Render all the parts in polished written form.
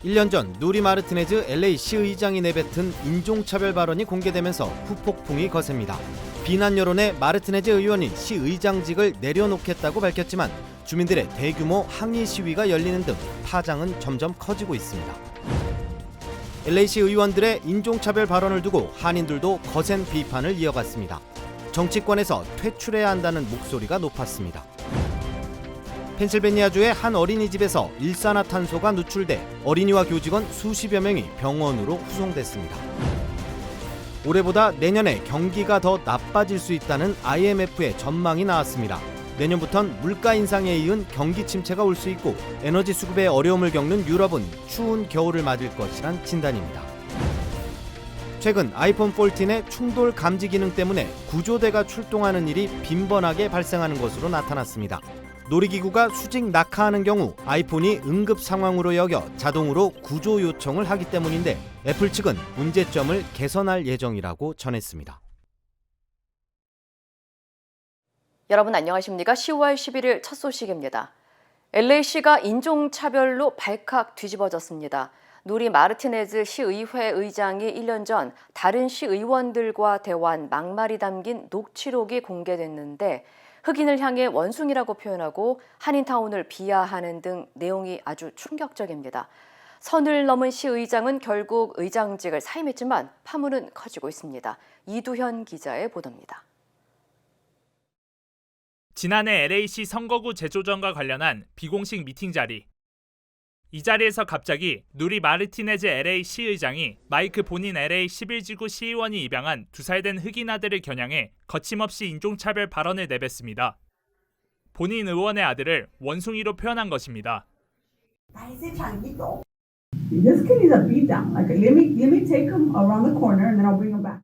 1년 전 누리 마르티네즈 LA 시의장이 내뱉은 인종차별 발언이 공개되면서 후폭풍이 거셉니다. 비난 여론에 마르티네즈 의원이 시의장직을 내려놓겠다고 밝혔지만 주민들의 대규모 항의 시위가 열리는 등 파장은 점점 커지고 있습니다. LA시 의원들의 인종차별 발언을 두고 한인들도 거센 비판을 이어갔습니다. 정치권에서 퇴출해야 한다는 목소리가 높았습니다. 펜실베니아주의 한 어린이집에서 일산화탄소가 누출돼 어린이와 교직원 수십여 명이 병원으로 후송됐습니다. 올해보다 내년에 경기가 더 나빠질 수 있다는 IMF의 전망이 나왔습니다. 내년부턴 물가 인상에 이은 경기 침체가 올 수 있고 에너지 수급에 어려움을 겪는 유럽은 추운 겨울을 맞을 것이란 진단입니다. 최근 아이폰 14의 충돌 감지 기능 때문에 구조대가 출동하는 일이 빈번하게 발생하는 것으로 나타났습니다. 놀이기구가 수직 낙하하는 경우 아이폰이 응급 상황으로 여겨 자동으로 구조 요청을 하기 때문인데 애플 측은 문제점을 개선할 예정이라고 전했습니다. 여러분 안녕하십니까? 10월 11일 첫 소식입니다. LA시가 인종차별로 발칵 뒤집어졌습니다. 누리 마르티네즈 시의회 의장이 1년 전 다른 시의원들과 대화한 막말이 담긴 녹취록이 공개됐는데 흑인을 향해 원숭이라고 표현하고 한인타운을 비하하는 등 내용이 아주 충격적입니다. 선을 넘은 시의장은 결국 의장직을 사임했지만 파문은 커지고 있습니다. 이두현 기자의 보도입니다. 지난해 LA시 선거구 재조정과 관련한 비공식 미팅 자리. 이 자리에서 갑자기 누리 마르티네즈 LA 시의장이 마이크 본인 LA 11지구 시의원이 입양한 2살 된 흑인 아들을 겨냥해 거침없이 인종차별 발언을 내뱉습니다. 본인 의원의 아들을 원숭이로 표현한 것입니다. This kid is a beatdown. Like, let me take him around the corner and then I'll bring him back.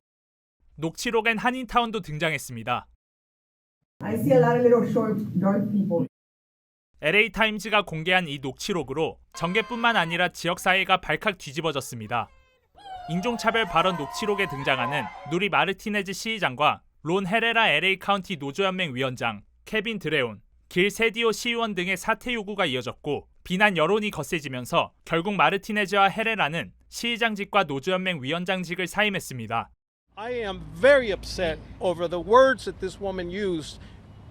녹취록엔 한인타운도 등장했습니다. I see a lot of little short, dark people. LA 타임즈가 공개한 이 녹취록으로 정계뿐만 아니라 지역사회가 발칵 뒤집어졌습니다. 인종차별 발언 녹취록에 등장하는 누리 마르티네즈 시의장과 론 헤레라 LA 카운티 노조연맹 위원장, 케빈 드레온, 길 세디오 시의원 등의 사퇴 요구가 이어졌고 비난 여론이 거세지면서 결국 마르티네즈와 헤레라는 시의장직과 노조연맹 위원장직을 사임했습니다. I am very upset over the words that this woman used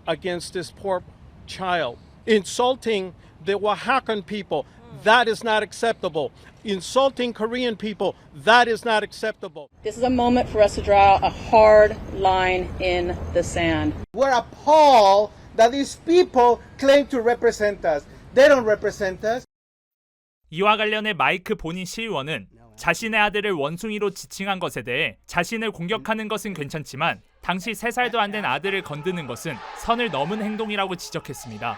against this poor child. Insulting the Oaxacan people, that is not acceptable. Insulting Korean people, that is not acceptable. This is a moment for us to draw a hard line in the sand. We're appalled that these people claim to represent us. They don't represent us. 이와 관련해 마이크 본인 시의원은 자신의 아들을 원숭이로 지칭한 것에 대해 자신을 공격하는 것은 괜찮지만 당시 3살도 안 된 아들을 건드는 것은 선을 넘은 행동이라고 지적했습니다.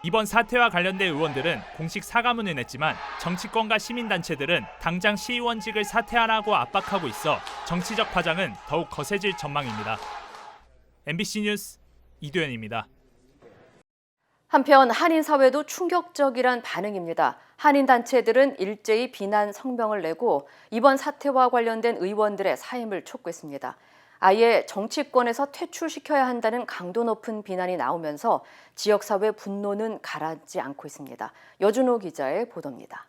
이번 사태와 관련된 의원들은 공식 사과문을 냈지만 정치권과 시민단체들은 당장 시의원직을 사퇴하라고 압박하고 있어 정치적 파장은 더욱 거세질 전망입니다. MBC 뉴스 이두현입니다. 한편 한인 사회도 충격적이란 반응입니다. 한인 단체들은 일제히 비난 성명을 내고 이번 사태와 관련된 의원들의 사임을 촉구했습니다. 아예 정치권에서 퇴출시켜야 한다는 강도 높은 비난이 나오면서 지역사회 분노는 가라앉지 않고 있습니다. 여준호 기자의 보도입니다.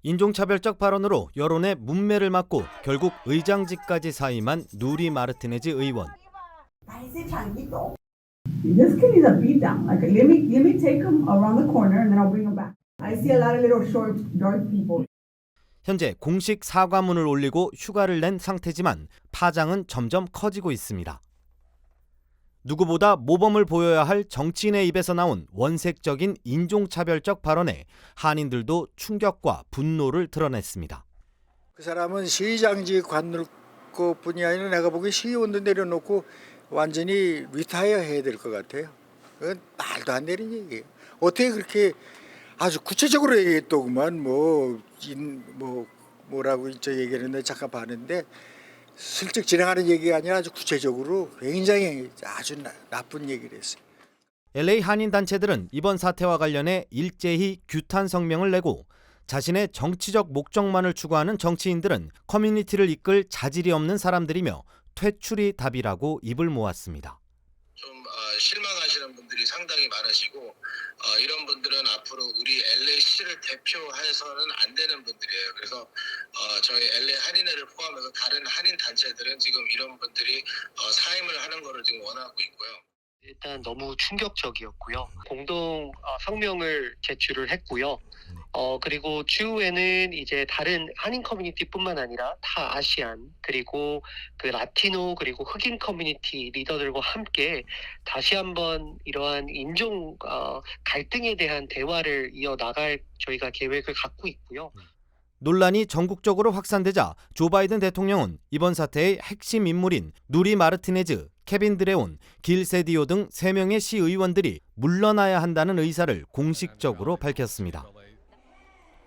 인종차별적 발언으로 여론의 문매를 맞고 결국 의장직까지 사임한 누리 마르티네즈 의원. This kid is a beatdown. Like, let me take him around the corner and then I'll bring him back. I see a lot of little short, dark people. 현재 공식 사과문을 올리고 휴가를 낸 상태지만 파장은 점점 커지고 있습니다. 누구보다 모범을 보여야 할 정치인의 입에서 나온 원색적인 인종차별적 발언에 한인들도 충격과 분노를 드러냈습니다. 그 사람은 시의장직 관둘 것뿐이 아니라 내가 보기에 시의원도 내려놓고 완전히 리타이어 해야 될 것 같아요. 그건 말도 안 되는 얘기예요. 어떻게 그렇게 아주 구체적으로 얘기했더구만 뭐라고 저 얘기했는데 잠깐 봤는데 슬쩍 지나가는 얘기가 아니라 아주 구체적으로 굉장히 아주 나쁜 얘기를 했어요. LA 한인 단체들은 이번 사태와 관련해 일제히 규탄 성명을 내고 자신의 정치적 목적만을 추구하는 정치인들은 커뮤니티를 이끌 자질이 없는 사람들이며 퇴출이 답이라고 입을 모았습니다. 좀 실망하시는 분들이 상당히 많으시고 이런 분들은 앞으로 우리 LA시를 대표해서는 안 되는 분들이에요. 그래서 저희 LA 한인회를 포함해서 다른 한인 단체들은 지금 이런 분들이 사임을 하는 거를 지금 원하고 있고요. 일단 너무 충격적이었고요. 공동 성명을 제출을 했고요. 그리고 추후에는 이제 다른 한인 커뮤니티뿐만 아니라 타 아시안 그리고 그 라티노 그리고 흑인 커뮤니티 리더들과 함께 다시 한번 이러한 인종 갈등에 대한 대화를 이어나갈 저희가 계획을 갖고 있고요. 논란이 전국적으로 확산되자 조 바이든 대통령은 이번 사태의 핵심 인물인 누리 마르티네즈, 케빈 드레온, 길 세디오 등 3명의 시의원들이 물러나야 한다는 의사를 공식적으로 밝혔습니다.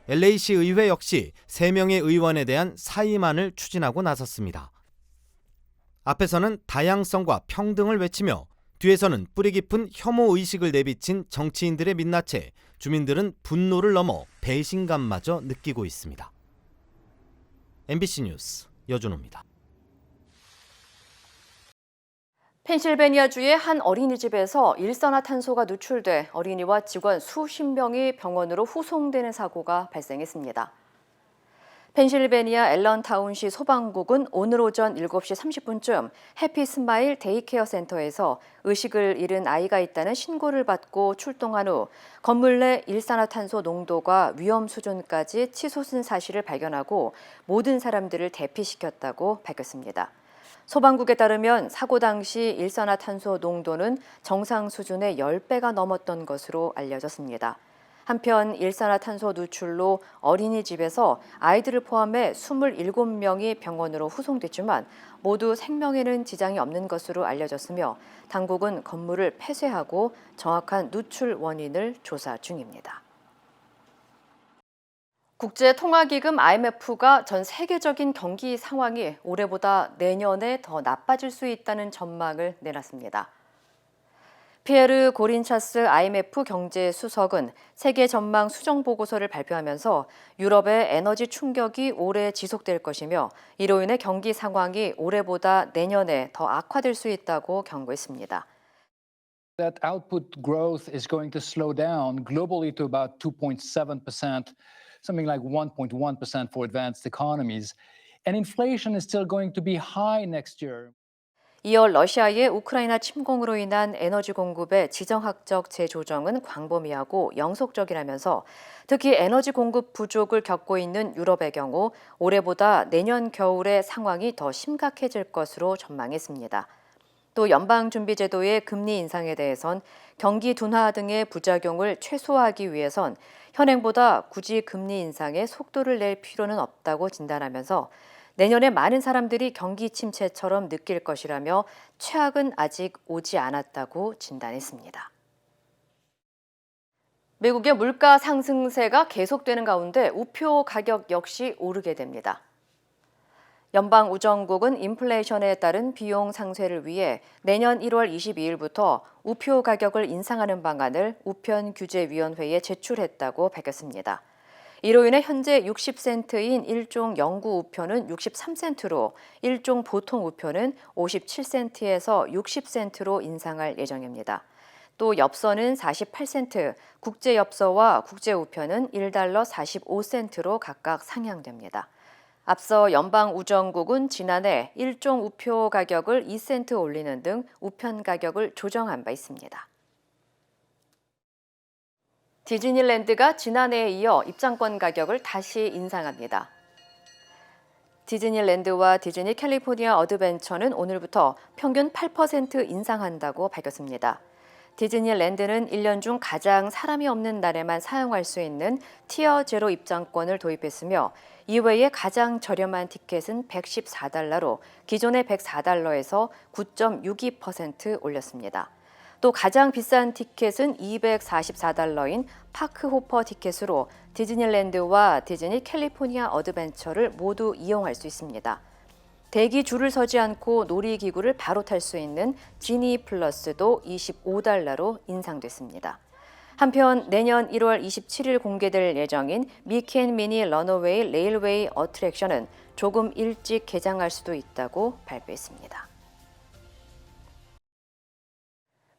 LA시 의회 역시 3명의 의원에 대한 사임안을 추진하고 나섰습니다. 앞에서는 다양성과 평등을 외치며 뒤에서는 뿌리 깊은 혐오 의식을 내비친 정치인들의 민낯에 주민들은 분노를 넘어 배신감마저 느끼고 있습니다. MBC 뉴스 여준호입니다. 펜실베니아주의 한 어린이집에서 일산화탄소가 누출돼 어린이와 직원 수십 명이 병원으로 후송되는 사고가 발생했습니다. 펜실베니아 앨런타운시 소방국은 오늘 오전 7시 30분쯤 해피스마일 데이케어 센터에서 의식을 잃은 아이가 있다는 신고를 받고 출동한 후 건물 내 일산화탄소 농도가 위험 수준까지 치솟은 사실을 발견하고 모든 사람들을 대피시켰다고 밝혔습니다. 소방국에 따르면 사고 당시 일산화탄소 농도는 정상 수준의 10배가 넘었던 것으로 알려졌습니다. 한편 일산화탄소 누출로 어린이집에서 아이들을 포함해 27명이 병원으로 후송됐지만 모두 생명에는 지장이 없는 것으로 알려졌으며 당국은 건물을 폐쇄하고 정확한 누출 원인을 조사 중입니다. 국제통화기금 IMF가 전 세계적인 경기 상황이 올해보다 내년에 더 나빠질 수 있다는 전망을 내놨습니다. 피에르 고린차스 IMF 경제수석은 세계 전망 수정 보고서를 발표하면서 유럽의 에너지 충격이 오래 지속될 것이며 이로 인해 경기 상황이 올해보다 내년에 더 악화될 수 있다고 경고했습니다. That output growth is going to slow down globally to about 2.7%, something like 1.1% for advanced economies. And inflation is still going to be high next year. 이어 러시아의 우크라이나 침공으로 인한 에너지 공급의 지정학적 재조정은 광범위하고 영속적이라면서 특히 에너지 공급 부족을 겪고 있는 유럽의 경우 올해보다 내년 겨울의 상황이 더 심각해질 것으로 전망했습니다. 또 연방준비제도의 금리 인상에 대해선 경기 둔화 등의 부작용을 최소화하기 위해선 현행보다 굳이 금리 인상에 속도를 낼 필요는 없다고 진단하면서 내년에 많은 사람들이 경기 침체처럼 느낄 것이라며 최악은 아직 오지 않았다고 진단했습니다. 미국의 물가 상승세가 계속되는 가운데 우표 가격 역시 오르게 됩니다. 연방우정국은 인플레이션에 따른 비용 상쇄를 위해 내년 1월 22일부터 우표 가격을 인상하는 방안을 우편규제위원회에 제출했다고 밝혔습니다. 이로 인해 현재 60센트인 1종 영구 우표는 63센트로 1종 보통 우표는 57센트에서 60센트로 인상할 예정입니다. 또 엽서는 48센트, 국제엽서와 국제우표는 1달러 45센트로 각각 상향됩니다. 앞서 연방우정국은 지난해 1종 우표 가격을 2센트 올리는 등 우편 가격을 조정한 바 있습니다. 디즈니랜드가 지난해에 이어 입장권 가격을 다시 인상합니다. 디즈니랜드와 디즈니 캘리포니아 어드벤처는 오늘부터 평균 8% 인상한다고 밝혔습니다. 디즈니랜드는 1년 중 가장 사람이 없는 날에만 사용할 수 있는 티어 제로 입장권을 도입했으며 이외에 가장 저렴한 티켓은 $114로 기존의 $104에서 9.62% 올렸습니다. 또 가장 비싼 티켓은 $244인 파크호퍼 티켓으로 디즈니랜드와 디즈니 캘리포니아 어드벤처를 모두 이용할 수 있습니다. 대기 줄을 서지 않고 놀이기구를 바로 탈 수 있는 지니 플러스도 $25로 인상됐습니다. 한편 내년 1월 27일 공개될 예정인 미키 앤 미니 런어웨이 레일웨이 어트랙션은 조금 일찍 개장할 수도 있다고 발표했습니다.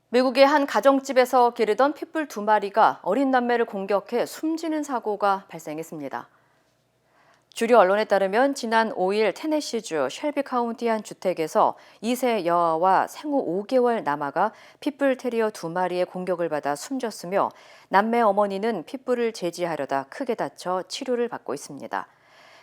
미국의 한 가정집에서 기르던 핏불 2마리가 어린 남매를 공격해 숨지는 사고가 발생했습니다. 주류 언론에 따르면 지난 5일 테네시주 쉘비 카운티 한 주택에서 2세 여아와 생후 5개월 남아가 핏불 테리어 2마리의 공격을 받아 숨졌으며 남매 어머니는 핏불을 제지하려다 크게 다쳐 치료를 받고 있습니다.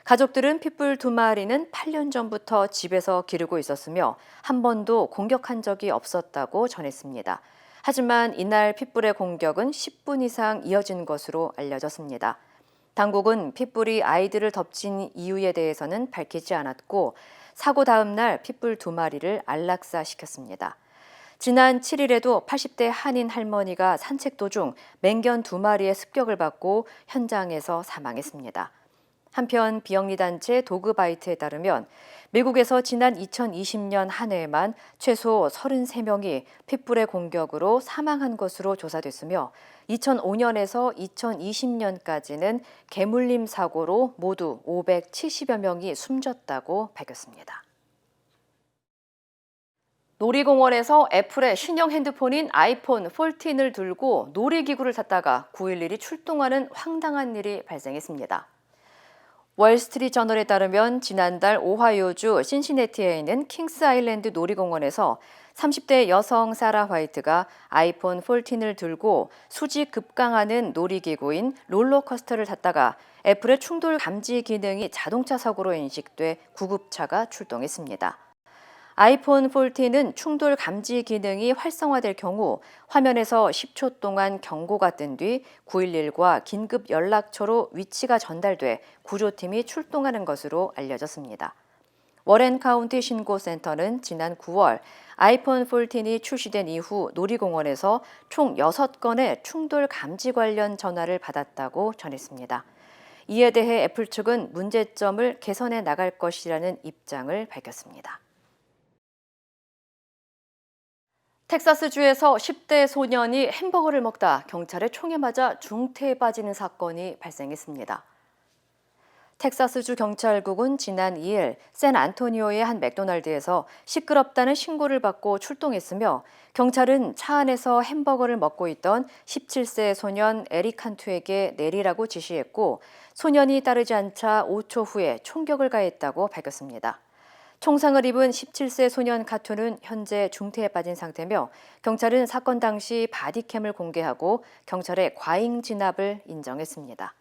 가족들은 핏불 2마리는 8년 전부터 집에서 기르고 있었으며 한 번도 공격한 적이 없었다고 전했습니다. 하지만 이날 핏불의 공격은 10분 이상 이어진 것으로 알려졌습니다. 당국은 핏불이 아이들을 덮친 이유에 대해서는 밝히지 않았고 사고 다음 날 핏불 2마리를 안락사시켰습니다. 지난 7일에도 80대 한인 할머니가 산책 도중 맹견 2마리의 습격을 받고 현장에서 사망했습니다. 한편 비영리 단체 도그바이트에 따르면 미국에서 지난 2020년 한 해에만 최소 33명이 핏불의 공격으로 사망한 것으로 조사됐으며 2005년에서 2020년까지는 개물림 사고로 모두 570여 명이 숨졌다고 밝혔습니다. 놀이공원에서 애플의 신형 핸드폰인 아이폰 14을 들고 놀이기구를 탔다가 911이 출동하는 황당한 일이 발생했습니다. 월스트리트저널에 따르면 지난달 오하이오주 신시내티에 있는 킹스 아일랜드 놀이공원에서 30대 여성 사라 화이트가 아이폰 14을 들고 수직 급강하는 놀이기구인 롤러코스터를 탔다가 애플의 충돌 감지 기능이 자동차 사고로 인식돼 구급차가 출동했습니다. 아이폰 14는 충돌 감지 기능이 활성화될 경우 화면에서 10초 동안 경고가 뜬 뒤 911과 긴급 연락처로 위치가 전달돼 구조팀이 출동하는 것으로 알려졌습니다. 워렌 카운티 신고센터는 지난 9월 아이폰 14이 출시된 이후 놀이공원에서 총 6건의 충돌 감지 관련 전화를 받았다고 전했습니다. 이에 대해 애플 측은 문제점을 개선해 나갈 것이라는 입장을 밝혔습니다. 텍사스주에서 10대 소년이 햄버거를 먹다 경찰의 총에 맞아 중태에 빠지는 사건이 발생했습니다. 텍사스주 경찰국은 지난 2일 샌안토니오의 한 맥도날드에서 시끄럽다는 신고를 받고 출동했으며 경찰은 차 안에서 햄버거를 먹고 있던 17세 소년 에릭 칸투에게 내리라고 지시했고 소년이 따르지 않자 5초 후에 총격을 가했다고 밝혔습니다. 총상을 입은 17세 소년 카투는 현재 중태에 빠진 상태며 경찰은 사건 당시 바디캠을 공개하고 경찰의 과잉 진압을 인정했습니다.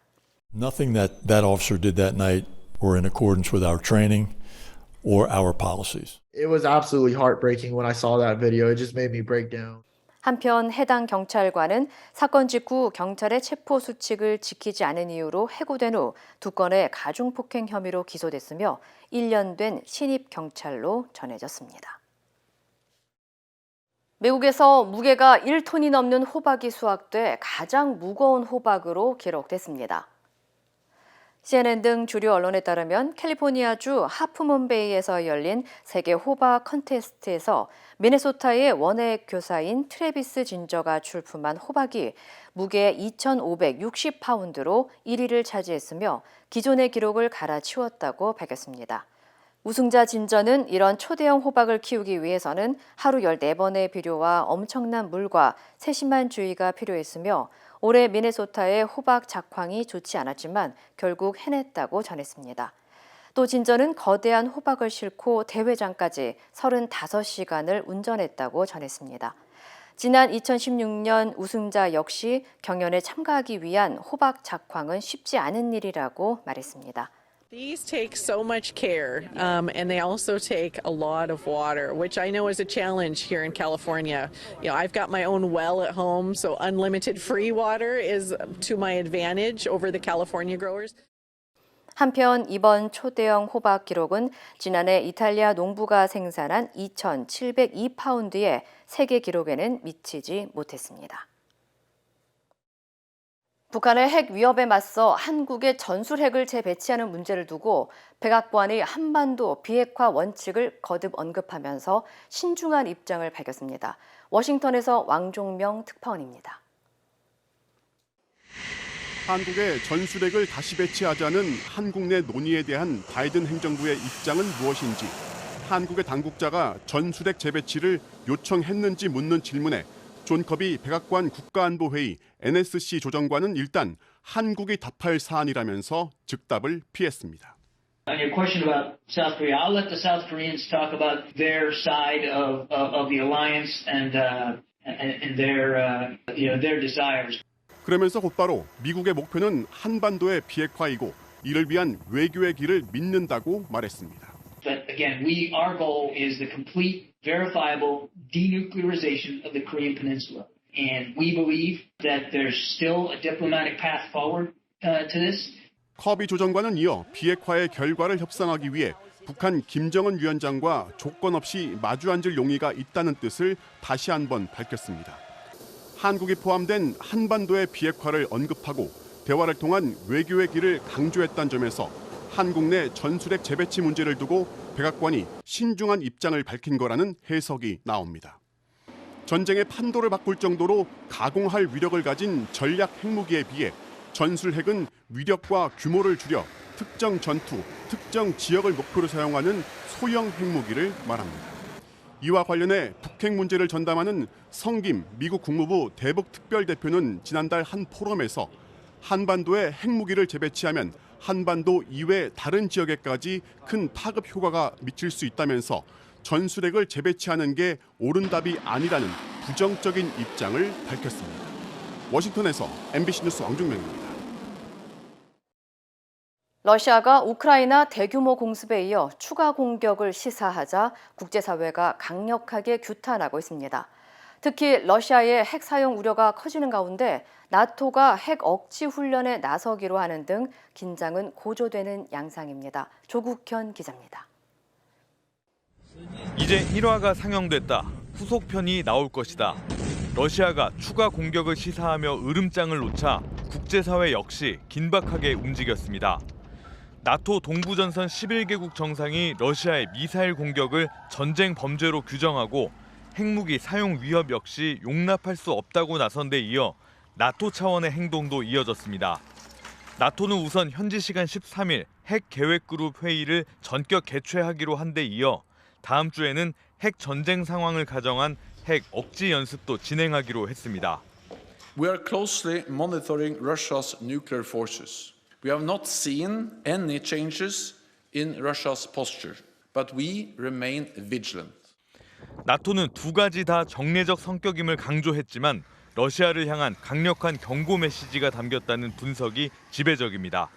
Nothing that officer did that night were in accordance with our training or our policies. It was absolutely heartbreaking when I saw that video. It just made me break down. 한편 해당 경찰관은 사건 직후 경찰의 체포 수칙을 지키지 않은 이유로 해고된 후 2건의 가중폭행 혐의로 기소됐으며 1년 된 신입 경찰로 전해졌습니다. 미국에서 무게가 1톤이 넘는 호박이 수확돼 가장 무거운 호박으로 기록됐습니다. CNN 등 주류 언론에 따르면 캘리포니아주 하프문베이에서 열린 세계 호박 컨테스트에서 미네소타의 원액 교사인 트래비스 진저가 출품한 호박이 무게 2,560파운드로 1위를 차지했으며 기존의 기록을 갈아치웠다고 밝혔습니다. 우승자 진저는 이런 초대형 호박을 키우기 위해서는 하루 14번의 비료와 엄청난 물과 세심한 주의가 필요했으며 올해 미네소타의 호박 작황이 좋지 않았지만 결국 해냈다고 전했습니다. 또 진저는 거대한 호박을 싣고 대회장까지 35시간을 운전했다고 전했습니다. 지난 2016년 우승자 역시 경연에 참가하기 위한 호박 작황은 쉽지 않은 일이라고 말했습니다. These take so much care, and they also take a lot of water, which I know is a challenge here in California. You know, I've got my own well at home, so unlimited free water is to my advantage over the California growers. 한편 이번 초대형 호박 기록은 지난해 이탈리아 농부가 생산한 2,702파운드의 세계 기록에는 미치지 못했습니다. 북한의 핵 위협에 맞서 한국의 전술핵을 재배치하는 문제를 두고 백악관이 한반도 비핵화 원칙을 거듭 언급하면서 신중한 입장을 밝혔습니다. 워싱턴에서 왕종명 특파원입니다. 한국의 전술핵을 다시 배치하자는 한국 내 논의에 대한 바이든 행정부의 입장은 무엇인지, 한국의 당국자가 전술핵 재배치를 요청했는지 묻는 질문에 존 커비 백악관 국가안보회의 NSC 조정관은 일단 한국이 답할 사안이라면서 즉답을 피했습니다. On your question about South Korea, I'll let the South Koreans talk about their side of the alliance and their desires. 그러면서 곧바로 미국의 목표는 한반도의 비핵화이고 이를 위한 외교의 길을 믿는다고 말했습니다. But again, our goal is the complete, verifiable denuclearization of the Korean Peninsula, and we believe that there's still a diplomatic path forward to this. 커비 조정관은 이어 비핵화의 결과를 협상하기 위해 북한 김정은 위원장과 조건 없이 마주 앉을 용의가 있다는 뜻을 다시 한번 밝혔습니다. 한국이 포함된 한반도의 비핵화를 언급하고 대화를 통한 외교의 길을 강조했다는 점에서 한국 내 전술핵 재배치 문제를 두고 백악관이 신중한 입장을 밝힌 거라는 해석이 나옵니다. 전쟁의 판도를 바꿀 정도로 가공할 위력을 가진 전략 핵무기에 비해 전술핵은 위력과 규모를 줄여 특정 전투, 특정 지역을 목표로 사용하는 소형 핵무기를 말합니다. 이와 관련해 북핵 문제를 전담하는 성김 미국 국무부 대북 특별대표는 지난달 한 포럼에서 한반도에 핵무기를 재배치하면 한반도 이외 다른 지역에까지 큰 파급 효과가 미칠 수 있다면서 전술핵을 재배치하는 게 옳은 답이 아니라는 부정적인 입장을 밝혔습니다. 워싱턴에서 MBC 뉴스 왕중명입니다. 러시아가 우크라이나 대규모 공습에 이어 추가 공격을 시사하자 국제사회가 강력하게 규탄하고 있습니다. 특히 러시아의 핵 사용 우려가 커지는 가운데 나토가 핵 억지 훈련에 나서기로 하는 등 긴장은 고조되는 양상입니다. 조국현 기자입니다. 이제 1화가 상영됐다. 후속편이 나올 것이다. 러시아가 추가 공격을 시사하며 으름장을 놓자 국제사회 역시 긴박하게 움직였습니다. 나토 동부전선 11개국 정상이 러시아의 미사일 공격을 전쟁 범죄로 규정하고 핵무기 사용 위협 역시 용납할 수 없다고 나선 데 이어 나토 차원의 행동도 이어졌습니다. 나토는 우선 현지 시간 13일 핵 계획그룹 회의를 전격 개최하기로 한 데 이어 다음 주에는 핵 전쟁 상황을 가정한 핵 억지 연습도 진행하기로 했습니다. We are closely monitoring Russia's nuclear forces. We have not seen any changes in Russia's posture, but we remain vigilant. 나토는 두 가지 다 정례적 성격임을 강조했지만 러시아를 향한 강력한 경고 메시지가 담겼다는 분석이 지배적입니다.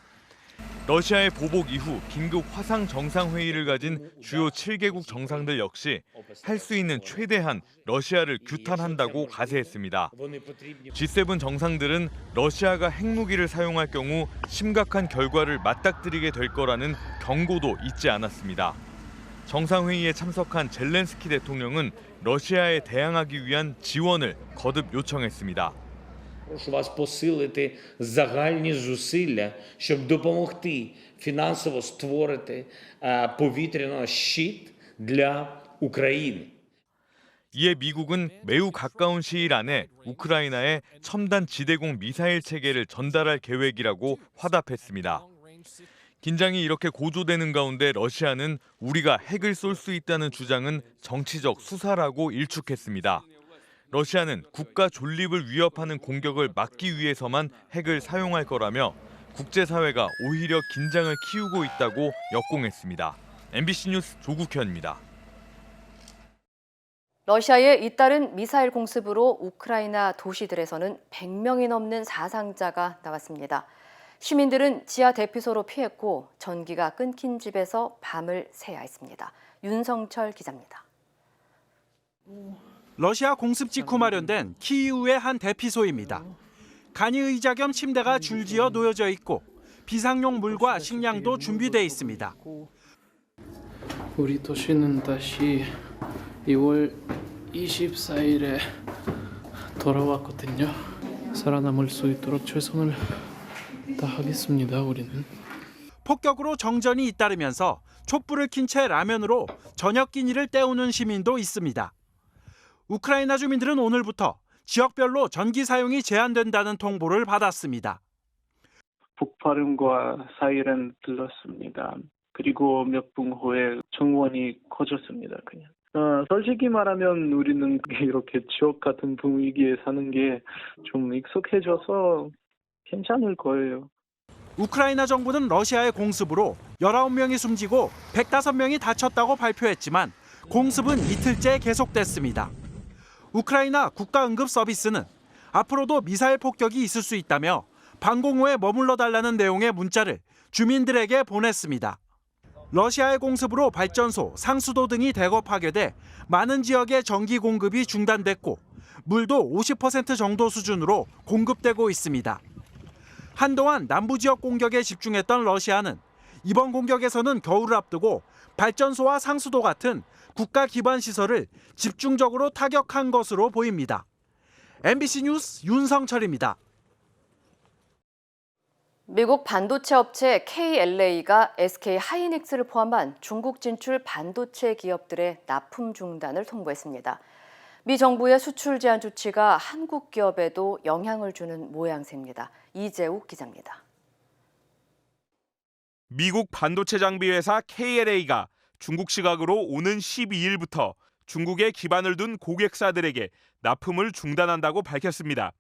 러시아의 보복 이후 긴급 화상 정상회의를 가진 주요 7개국 정상들 역시 할 수 있는 최대한 러시아를 규탄한다고 가세했습니다. G7 정상들은 러시아가 핵무기를 사용할 경우 심각한 결과를 맞닥뜨리게 될 거라는 경고도 잊지 않았습니다. 정상회의에 참석한 젤렌스키 대통령은 러시아에 대항하기 위한 지원을 거듭 요청했습니다. Прошу вас посилити загальні зусилля, щоб допомогти фінансово створити повітряний щит для України. 이에 미국은 매우 가까운 시일 안에 우크라이나에 첨단 지대공 미사일 체계를 전달할 계획이라고 화답했습니다. 긴장이 이렇게 고조되는 가운데 러시아는 우리가 핵을 쏠 수 있다는 주장은 정치적 수사라고 일축했습니다. 러시아는 국가 존립을 위협하는 공격을 막기 위해서만 핵을 사용할 거라며 국제사회가 오히려 긴장을 키우고 있다고 역공했습니다. MBC 뉴스 조국현입니다. 러시아의 잇따른 미사일 공습으로 우크라이나 도시들에서는 100명이 넘는 사상자가 나왔습니다. 시민들은 지하 대피소로 피했고 전기가 끊긴 집에서 밤을 새야 했습니다. 윤성철 기자입니다. 러시아 공습 직후 마련된 키이우의 한 대피소입니다. 간이 의자 겸 침대가 줄지어 놓여져 있고 비상용 물과 식량도 준비돼 있습니다. 우리 도시는 다시 2월 24일에 돌아왔거든요. 살아남을 수 있도록 최선을 다하겠습니다. 우리는. 폭격으로 정전이 잇따르면서 촛불을 킨 채 라면으로 저녁 끼니를 때우는 시민도 있습니다. 우크라이나 주민들은 오늘부터 지역별로 전기 사용이 제한된다는 통보를 받았습니다. 폭발음과 사이렌 들렸습니다. 그리고 몇 분 후에 정원이 꺼졌습니다. 그냥 솔직히 말하면 우리는 이렇게 지옥 같은 분위기에 사는 게 좀 익숙해져서 괜찮을 거예요. 우크라이나 정부는 러시아의 공습으로 19명이 숨지고 105명이 다쳤다고 발표했지만 공습은 이틀째 계속됐습니다. 우크라이나 국가응급서비스는 앞으로도 미사일 폭격이 있을 수 있다며 방공호에 머물러 달라는 내용의 문자를 주민들에게 보냈습니다. 러시아의 공습으로 발전소, 상수도 등이 대거 파괴돼 많은 지역의 전기 공급이 중단됐고 물도 50% 정도 수준으로 공급되고 있습니다. 한동안 남부 지역 공격에 집중했던 러시아는 이번 공격에서는 겨울을 앞두고 발전소와 상수도 같은 국가 기반 시설을 집중적으로 타격한 것으로 보입니다. MBC 뉴스 윤성철입니다. 미국 반도체 업체 KLA가 SK 하이닉스를 포함한 중국 진출 반도체 기업들의 납품 중단을 통보했습니다. 미 정부의 수출 제한 조치가 한국 기업에도 영향을 주는 모양새입니다. 이재욱 기자입니다. 미국 반도체 장비 회사 KLA가 중국 시각으로 오는 12일부터 중국에 기반을 둔 고객사들에게 납품을 중단한다고 밝혔습니다.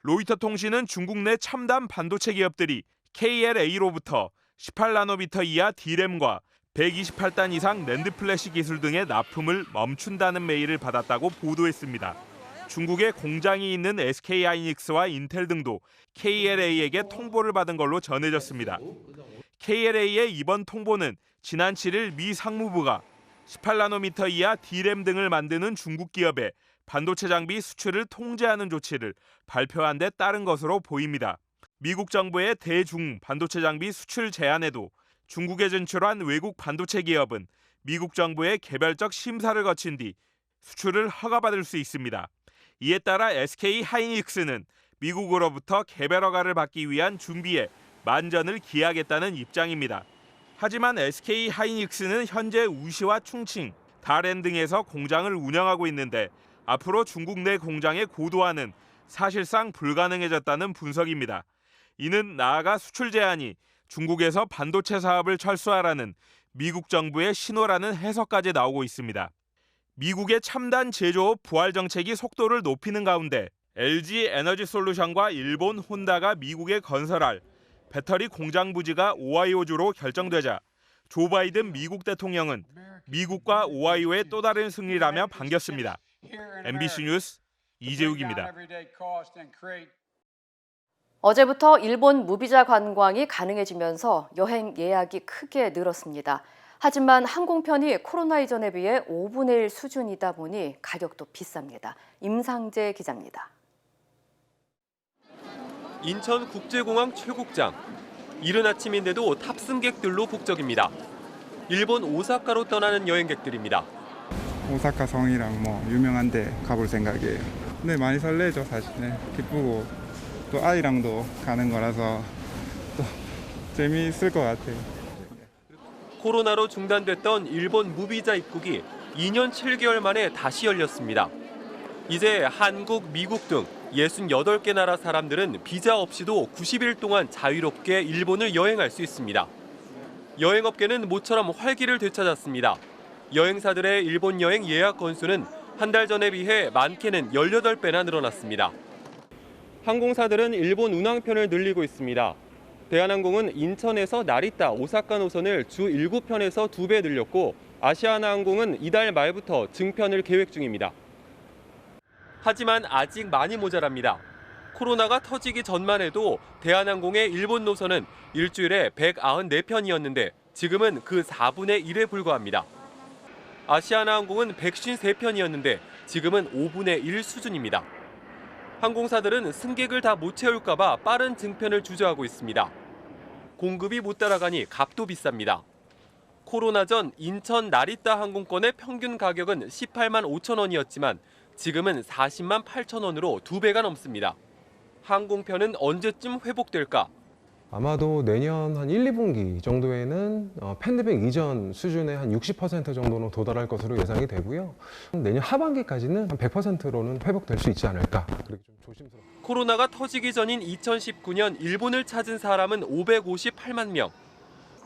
로이터 통신은 중국 내 첨단 반도체 기업들이 KLA로부터 18나노미터 이하 D램과 128단 이상 낸드 플래시 기술 등의 납품을 멈춘다는 메일을 받았다고 보도했습니다. 중국에 공장이 있는 SK하이닉스와 인텔 등도 KLA에게 통보를 받은 걸로 전해졌습니다. KLA의 이번 통보는 지난 7일 미 상무부가 18나노미터 이하 D램 등을 만드는 중국 기업의 반도체 장비 수출을 통제하는 조치를 발표한 데 따른 것으로 보입니다. 미국 정부의 대중 반도체 장비 수출 제한에도 중국에 진출한 외국 반도체 기업은 미국 정부의 개별적 심사를 거친 뒤 수출을 허가받을 수 있습니다. 이에 따라 SK 하이닉스는 미국으로부터 개별 허가를 받기 위한 준비에 만전을 기하겠다는 입장입니다. 하지만 SK 하이닉스는 현재 우시와 충칭, 다롄 등에서 공장을 운영하고 있는데 앞으로 중국 내 공장의 고도화는 사실상 불가능해졌다는 분석입니다. 이는 나아가 수출 제한이 중국에서 반도체 사업을 철수하라는 미국 정부의 신호라는 해석까지 나오고 있습니다. 미국의 첨단 제조업 부활 정책이 속도를 높이는 가운데 LG 에너지 솔루션과 일본 혼다가 미국에 건설할 배터리 공장 부지가 오하이오주로 결정되자 조 바이든 미국 대통령은 미국과 오하이오의 또 다른 승리라며 반겼습니다. MBC 뉴스 이재욱입니다. 어제부터 일본 무비자 관광이 가능해지면서 여행 예약이 크게 늘었습니다. 하지만 항공편이 코로나 이전에 비해 5분의 1 수준이다 보니 가격도 비쌉니다. 임상재 기자입니다. 인천국제공항 최국장. 이른 아침인데도 탑승객들로 북적입니다. 일본 오사카로 떠나는 여행객들입니다. 오사카 성이랑 유명한 데 가볼 생각이에요. 근데 많이 설레죠, 사실. 네, 기쁘고 또 아이랑도 가는 거라서 또 재미있을 것 같아요. 코로나로 중단됐던 일본 무비자 입국이 2년 7개월 만에 다시 열렸습니다. 이제 한국, 미국 등 68개 나라 사람들은 비자 없이도 90일 동안 자유롭게 일본을 여행할 수 있습니다. 여행업계는 모처럼 활기를 되찾았습니다. 여행사들의 일본 여행 예약 건수는 한 달 전에 비해 많게는 18배나 늘어났습니다. 항공사들은 일본 운항편을 늘리고 있습니다. 대한항공은 인천에서 나리타, 오사카 노선을 주 7편에서 2배 늘렸고 아시아나항공은 이달 말부터 증편을 계획 중입니다. 하지만 아직 많이 모자랍니다. 코로나가 터지기 전만 해도 대한항공의 일본 노선은 일주일에 194편이었는데 지금은 그 4분의 1에 불과합니다. 아시아나항공은 153편이었는데 지금은 5분의 1 수준입니다. 항공사들은 승객을 다 못 채울까 봐 빠른 증편을 주저하고 있습니다. 공급이 못 따라가니 값도 비쌉니다. 코로나 전 인천 나리타 항공권의 평균 가격은 18만 5천 원이었지만 지금은 40만 8천 원으로 2배가 넘습니다. 항공편은 언제쯤 회복될까? 아마도 내년 한 1, 2분기 정도에는 팬데믹 이전 수준의 한 60% 정도는 도달할 것으로 예상이 되고요. 내년 하반기까지는 한 100%로는 회복될 수 있지 않을까. 그렇게 좀 조심스럽습니다. 코로나가 터지기 전인 2019년 일본을 찾은 사람은 558만 명.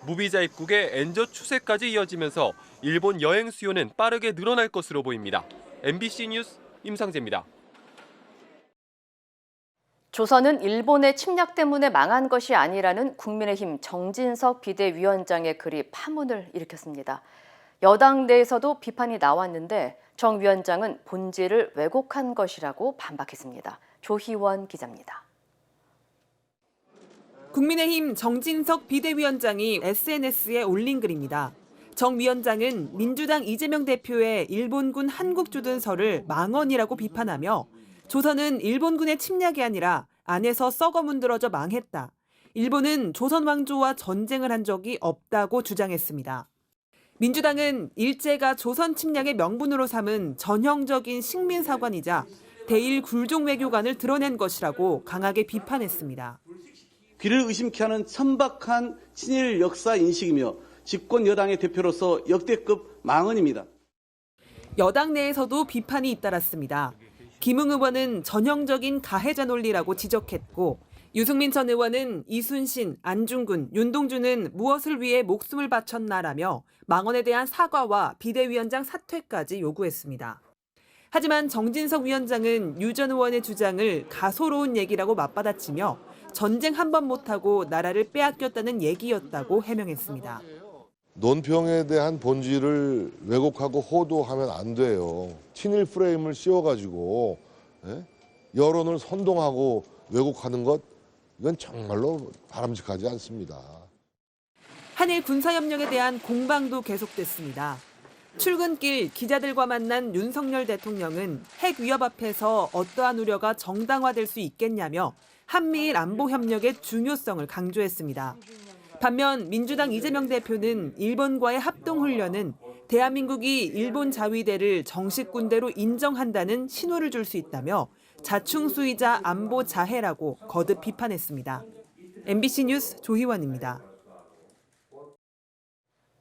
무비자 입국의 엔저 추세까지 이어지면서 일본 여행 수요는 빠르게 늘어날 것으로 보입니다. MBC 뉴스 임상재입니다. 조선은 일본의 침략 때문에 망한 것이 아니라는 국민의힘 정진석 비대위원장의 글이 파문을 일으켰습니다. 여당 내에서도 비판이 나왔는데 정 위원장은 본질을 왜곡한 것이라고 반박했습니다. 조희원 기자입니다. 국민의힘 정진석 비대위원장이 SNS에 올린 글입니다. 정 위원장은 민주당 이재명 대표의 일본군 한국주둔설을 망언이라고 비판하며 조선은 일본군의 침략이 아니라 안에서 썩어 문드러져 망했다. 일본은 조선 왕조와 전쟁을 한 적이 없다고 주장했습니다. 민주당은 일제가 조선 침략의 명분으로 삼은 전형적인 식민사관이자 대일 굴종 외교관을 드러낸 것이라고 강하게 비판했습니다. 귀를 의심케 하는 천박한 친일 역사 인식이며 집권 여당의 대표로서 역대급 망언입니다. 여당 내에서도 비판이 잇따랐습니다. 김웅 의원은 전형적인 가해자 논리라고 지적했고 유승민 전 의원은 이순신, 안중근, 윤동주는 무엇을 위해 목숨을 바쳤나라며 망언에 대한 사과와 비대위원장 사퇴까지 요구했습니다. 하지만 정진석 위원장은 유 전 의원의 주장을 가소로운 얘기라고 맞받아치며 전쟁 한 번 못하고 나라를 빼앗겼다는 얘기였다고 해명했습니다. 논평에 대한 본질을 왜곡하고 호도하면 안 돼요. 친일 프레임을 씌워가지고 여론을 선동하고 왜곡하는 것 이건 정말로 바람직하지 않습니다. 한일 군사협력에 대한 공방도 계속됐습니다. 출근길 기자들과 만난 윤석열 대통령은 핵 위협 앞에서 어떠한 우려가 정당화될 수 있겠냐며 한미일 안보 협력의 중요성을 강조했습니다. 반면 민주당 이재명 대표는 일본과의 합동훈련은 대한민국이 일본 자위대를 정식 군대로 인정한다는 신호를 줄 수 있다며 자충수이자 안보 자해라고 거듭 비판했습니다. MBC 뉴스 조희원입니다.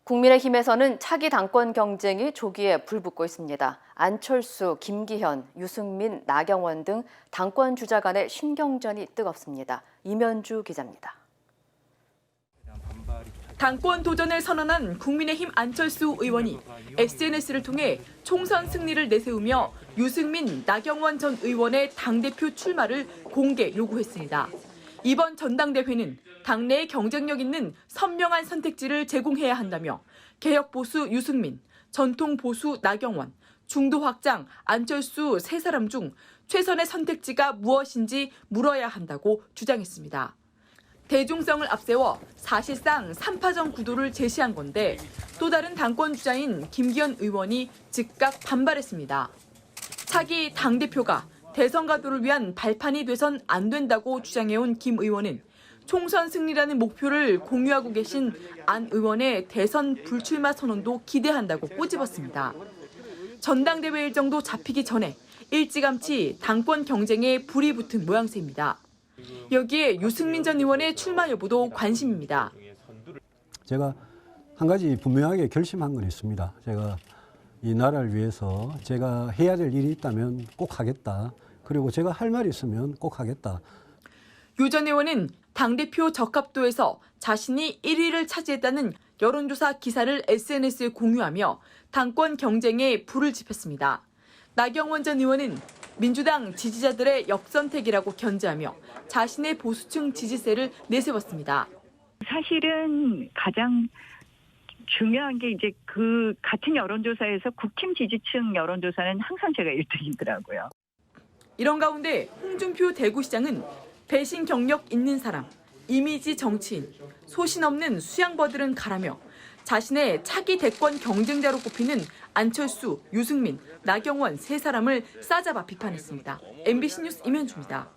국민의힘에서는 차기 당권 경쟁이 조기에 불붙고 있습니다. 안철수, 김기현, 유승민, 나경원 등 당권 주자 간의 신경전이 뜨겁습니다. 이면주 기자입니다. 당권 도전을 선언한 국민의힘 안철수 의원이 SNS를 통해 총선 승리를 내세우며 유승민, 나경원 전 의원의 당대표 출마를 공개 요구했습니다. 이번 전당대회는 당내에 경쟁력 있는 선명한 선택지를 제공해야 한다며 개혁보수 유승민, 전통보수 나경원, 중도 확장 안철수 세 사람 중 최선의 선택지가 무엇인지 물어야 한다고 주장했습니다. 대중성을 앞세워 사실상 3파전 구도를 제시한 건데 또 다른 당권 주자인 김기현 의원이 즉각 반발했습니다. 차기 당대표가 대선 가도를 위한 발판이 돼선 안 된다고 주장해온 김 의원은 총선 승리라는 목표를 공유하고 계신 안 의원의 대선 불출마 선언도 기대한다고 꼬집었습니다. 전당대회 일정도 잡히기 전에 일찌감치 당권 경쟁에 불이 붙은 모양새입니다. 여기에 유승민 전 의원의 출마 여부도 관심입니다. 제가 한 가지 분명하게 결심한 건 있습니다. 제가 이 나라를 위해서 제가 해야 될 일이 있다면 꼭 하겠다. 그리고 제가 할 말이 있으면 꼭 하겠다. 유 전 의원은 당대표 적합도에서 자신이 1위를 차지했다는 여론조사 기사를 SNS에 공유하며 당권 경쟁에 불을 지폈습니다. 나경원 전 의원은 민주당 지지자들의 역선택이라고 견제하며 자신의 보수층 지지세를 내세웠습니다. 사실은 가장 중요한 게 이제 그 같은 여론조사에서 국힘 지지층 여론조사는 항상 제가 1등이더라고요. 이런 가운데 홍준표 대구시장은 배신 경력 있는 사람, 이미지 정치인, 소신 없는 수양버들은 가라며 자신의 차기 대권 경쟁자로 꼽히는 안철수, 유승민, 나경원 세 사람을 싸잡아 비판했습니다. MBC 뉴스 이면주입니다.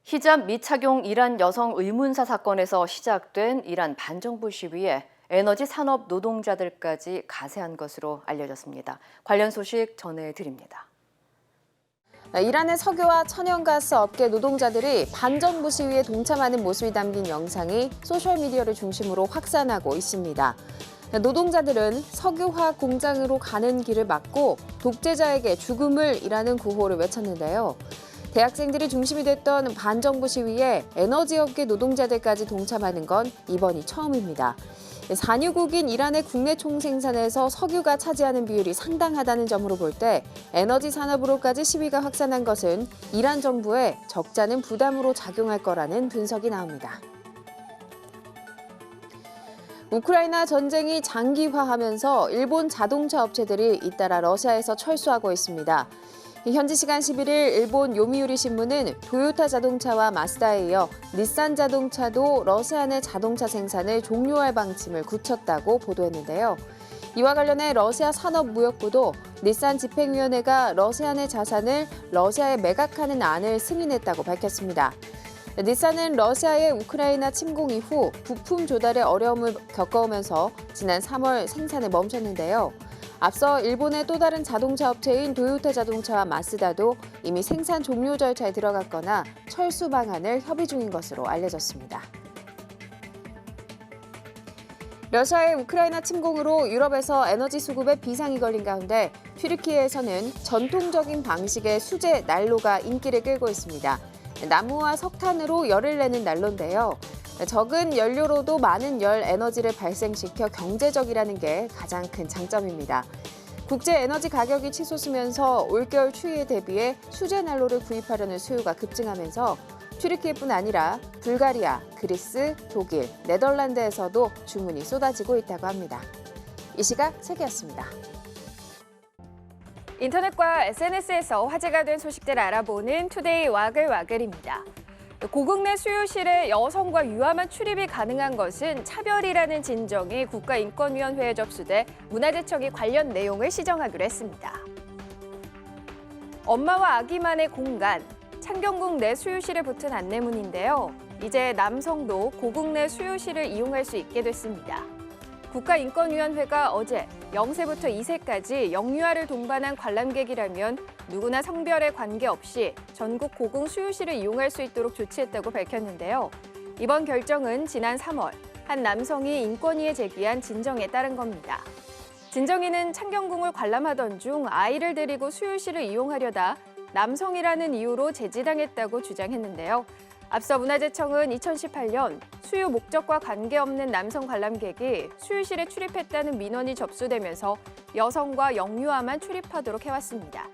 히잡 미착용 이란 여성 의문사 사건에서 시작된 이란 반정부 시위에 에너지 산업 노동자들까지 가세한 것으로 알려졌습니다. 관련 소식 전해드립니다. 이란의 석유와 천연가스 업계 노동자들이 반정부 시위에 동참하는 모습이 담긴 영상이 소셜미디어를 중심으로 확산하고 있습니다. 노동자들은 석유화학 공장으로 가는 길을 막고 독재자에게 죽음을 이라는 구호를 외쳤는데요. 대학생들이 중심이 됐던 반정부 시위에 에너지업계 노동자들까지 동참하는 건 이번이 처음입니다. 산유국인 이란의 국내 총생산에서 석유가 차지하는 비율이 상당하다는 점으로 볼 때 에너지 산업으로까지 시위가 확산한 것은 이란 정부에 적자는 부담으로 작용할 거라는 분석이 나옵니다. 우크라이나 전쟁이 장기화하면서 일본 자동차 업체들이 잇따라 러시아에서 철수하고 있습니다. 현지 시간 11일 일본 요미우리 신문은 도요타 자동차와 마쓰다에 이어 닛산 자동차도 러시아 내 자동차 생산을 종료할 방침을 굳혔다고 보도했는데요. 이와 관련해 러시아 산업무역부도 닛산 집행위원회가 러시아 내 자산을 러시아에 매각하는 안을 승인했다고 밝혔습니다. 닛산은 러시아의 우크라이나 침공 이후 부품 조달에 어려움을 겪어오면서 지난 3월 생산을 멈췄는데요. 앞서 일본의 또 다른 자동차 업체인 도요타 자동차와 마쓰다도 이미 생산 종료 절차에 들어갔거나 철수 방안을 협의 중인 것으로 알려졌습니다. 러시아의 우크라이나 침공으로 유럽에서 에너지 수급에 비상이 걸린 가운데 튀르키예에서는 전통적인 방식의 수제 난로가 인기를 끌고 있습니다. 나무와 석탄으로 열을 내는 난로인데요. 적은 연료로도 많은 열 에너지를 발생시켜 경제적이라는 게 가장 큰 장점입니다. 국제 에너지 가격이 치솟으면서 올겨울 추위에 대비해 수제 난로를 구입하려는 수요가 급증하면서 튀르키예뿐 아니라 불가리아, 그리스, 독일, 네덜란드에서도 주문이 쏟아지고 있다고 합니다. 이 시각 세계였습니다. 인터넷과 SNS에서 화제가 된 소식들 알아보는 투데이 와글와글입니다. 고국 내 수요실에 여성과 유아만 출입이 가능한 것은 차별이라는 진정이 국가인권위원회에 접수돼 문화재청이 관련 내용을 시정하기로 했습니다. 엄마와 아기만의 공간, 창경궁 내 수요실에 붙은 안내문인데요. 이제 남성도 고국 내 수요실을 이용할 수 있게 됐습니다. 국가인권위원회가 어제 0세부터 2세까지 영유아를 동반한 관람객이라면 누구나 성별에 관계없이 전국 고궁 수요실을 이용할 수 있도록 조치했다고 밝혔는데요. 이번 결정은 지난 3월 한 남성이 인권위에 제기한 진정에 따른 겁니다. 진정인은 창경궁을 관람하던 중 아이를 데리고 수요실을 이용하려다 남성이라는 이유로 제지당했다고 주장했는데요. 앞서 문화재청은 2018년 수요 목적과 관계없는 남성 관람객이 수요실에 출입했다는 민원이 접수되면서 여성과 영유아만 출입하도록 해왔습니다.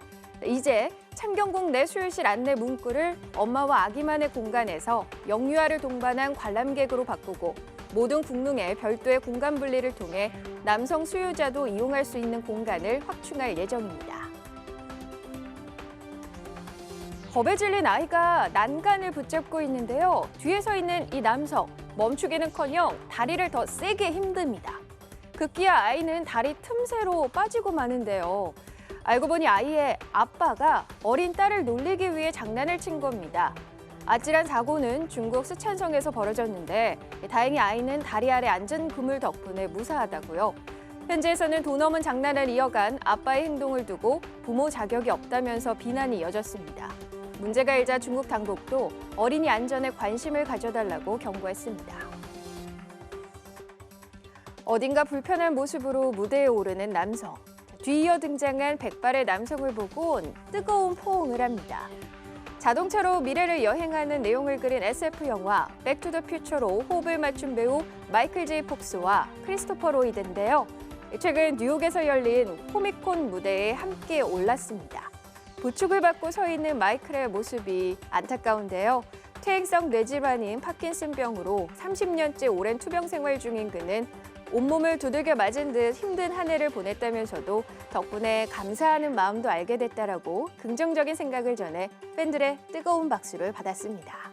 이제 창경궁 내 수요실 안내 문구를 엄마와 아기만의 공간에서 영유아를 동반한 관람객으로 바꾸고 모든 궁릉에 별도의 공간 분리를 통해 남성 수요자도 이용할 수 있는 공간을 확충할 예정입니다. 겁에 질린 아이가 난간을 붙잡고 있는데요. 뒤에 서 있는 이 남성, 멈추기는커녕 다리를 더 세게 힘듭니다. 급기야 아이는 다리 틈새로 빠지고 마는데요. 알고 보니 아이의 아빠가 어린 딸을 놀리기 위해 장난을 친 겁니다. 아찔한 사고는 중국 쓰촨성에서 벌어졌는데 다행히 아이는 다리 아래 앉은 그물 덕분에 무사하다고요. 현지에서는 돈 없는 장난을 이어간 아빠의 행동을 두고 부모 자격이 없다면서 비난이 이어졌습니다. 문제가 일자 중국 당국도 어린이 안전에 관심을 가져달라고 경고했습니다. 어딘가 불편한 모습으로 무대에 오르는 남성. 뒤이어 등장한 백발의 남성을 보곤 뜨거운 포옹을 합니다. 자동차로 미래를 여행하는 내용을 그린 SF 영화 백투더퓨처로 호흡을 맞춘 배우 마이클 제이 폭스와 크리스토퍼 로이드인데요. 최근 뉴욕에서 열린 코미콘 무대에 함께 올랐습니다. 부축을 받고 서 있는 마이클의 모습이 안타까운데요. 퇴행성 뇌질환인 파킨슨병으로 30년째 오랜 투병 생활 중인 그는 온몸을 두들겨 맞은 듯 힘든 한 해를 보냈다면서도 덕분에 감사하는 마음도 알게 됐다라고 긍정적인 생각을 전해 팬들의 뜨거운 박수를 받았습니다.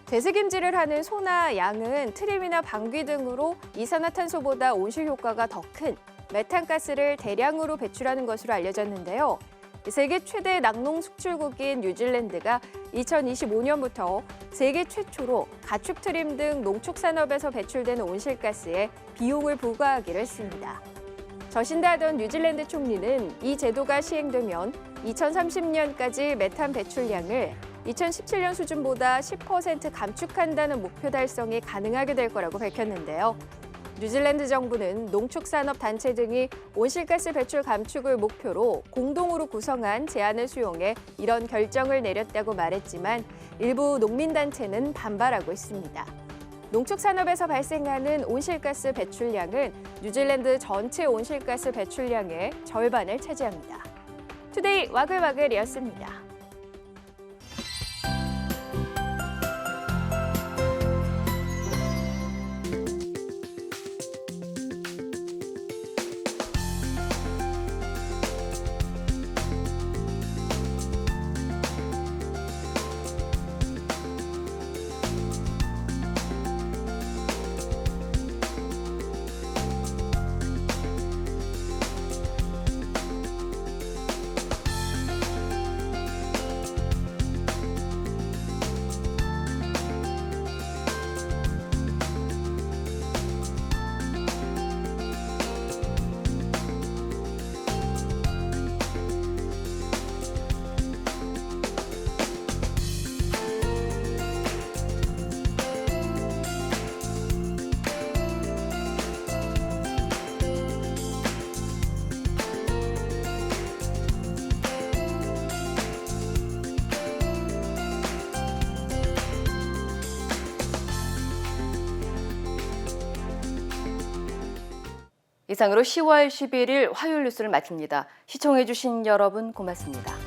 되새김질을 하는 소나 양은 트림이나 방귀 등으로 이산화탄소보다 온실 효과가 더 큰 메탄가스를 대량으로 배출하는 것으로 알려졌는데요. 세계 최대 낙농 수출국인 뉴질랜드가 2025년부터 세계 최초로 가축 트림 등 농축산업에서 배출되는 온실가스에 비용을 부과하기로 했습니다. 저신다하던 뉴질랜드 총리는 이 제도가 시행되면 2030년까지 메탄 배출량을 2017년 수준보다 10% 감축한다는 목표 달성이 가능하게 될 거라고 밝혔는데요. 뉴질랜드 정부는 농축산업단체 등이 온실가스 배출 감축을 목표로 공동으로 구성한 제안을 수용해 이런 결정을 내렸다고 말했지만 일부 농민단체는 반발하고 있습니다. 농축산업에서 발생하는 온실가스 배출량은 뉴질랜드 전체 온실가스 배출량의 절반을 차지합니다. 투데이 와글와글이었습니다. 이상으로 10월 11일 화요일 뉴스를 마칩니다. 시청해주신 여러분 고맙습니다.